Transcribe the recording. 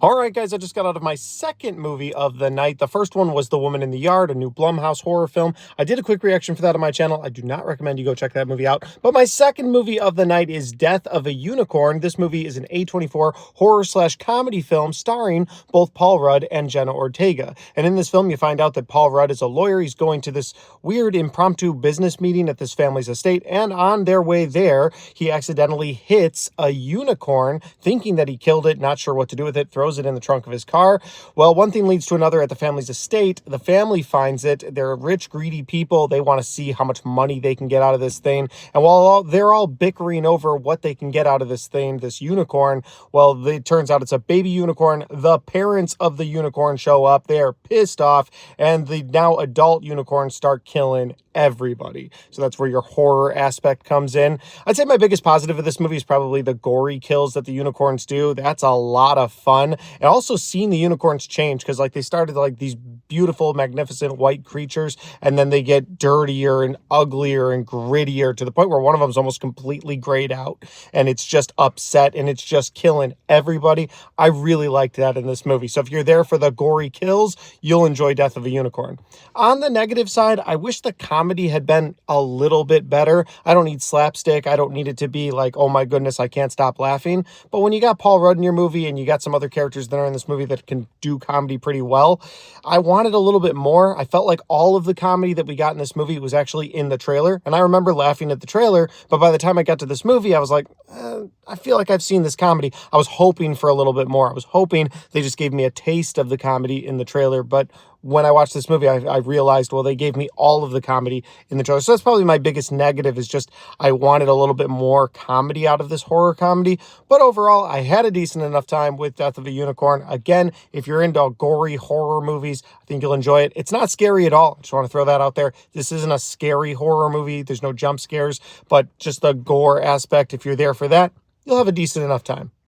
All right, guys, I just got out of my second movie of the night. The first one was The Woman in the Yard, a new Blumhouse horror film. I did a quick reaction for that on my channel. I do not recommend you go check that movie out. But my second movie of the night is Death of a Unicorn. This movie is an A24 horror/comedy film starring both Paul Rudd and Jenna Ortega. And in this film, you find out that Paul Rudd is a lawyer. He's going to this weird impromptu business meeting at this family's estate. And on their way there, he accidentally hits a unicorn, thinking that he killed it, not sure what to do with it, throws it in the trunk of his car. Well, one thing leads to another at the family's estate. The family finds it. They're rich, greedy people. They want to see how much money they can get out of this thing. And while they're all bickering over what they can get out of this thing, this unicorn, well, it turns out it's a baby unicorn. The parents of the unicorn show up. They are pissed off, and the now adult unicorns start killing everybody. So that's where your horror aspect comes in. I'd say my biggest positive of this movie is probably the gory kills that the unicorns do. That's a lot of fun. And also seeing the unicorns change, because like they started like these beautiful, magnificent white creatures, and then they get dirtier and uglier and grittier to the point where one of them is almost completely grayed out, and it's just upset and it's just killing everybody. I really liked that in this movie. So if you're there for the gory kills, you'll enjoy Death of a Unicorn. On the negative side, I wish the comedy had been a little bit better. I don't need slapstick. I don't need it to be like, oh my goodness, I can't stop laughing. But when you got Paul Rudd in your movie and you got some other characters that are in this movie that can do comedy pretty well, I wanted a little bit more. I felt like all of the comedy that we got in this movie was actually in the trailer. And I remember laughing at the trailer, but by the time I got to this movie, I was like, I feel like I've seen this comedy. I was hoping for a little bit more. I was hoping they just gave me a taste of the comedy in the trailer. But when I watched this movie, I realized, well, they gave me all of the comedy in the trailer. So that's probably my biggest negative, is just I wanted a little bit more comedy out of this horror comedy. But overall, I had a decent enough time with Death of a Unicorn. Again, if you're into gory horror movies, I think you'll enjoy it. It's not scary at all. I just want to throw that out there. This isn't a scary horror movie. There's no jump scares, but just the gore aspect. If you're there for that, you'll have a decent enough time.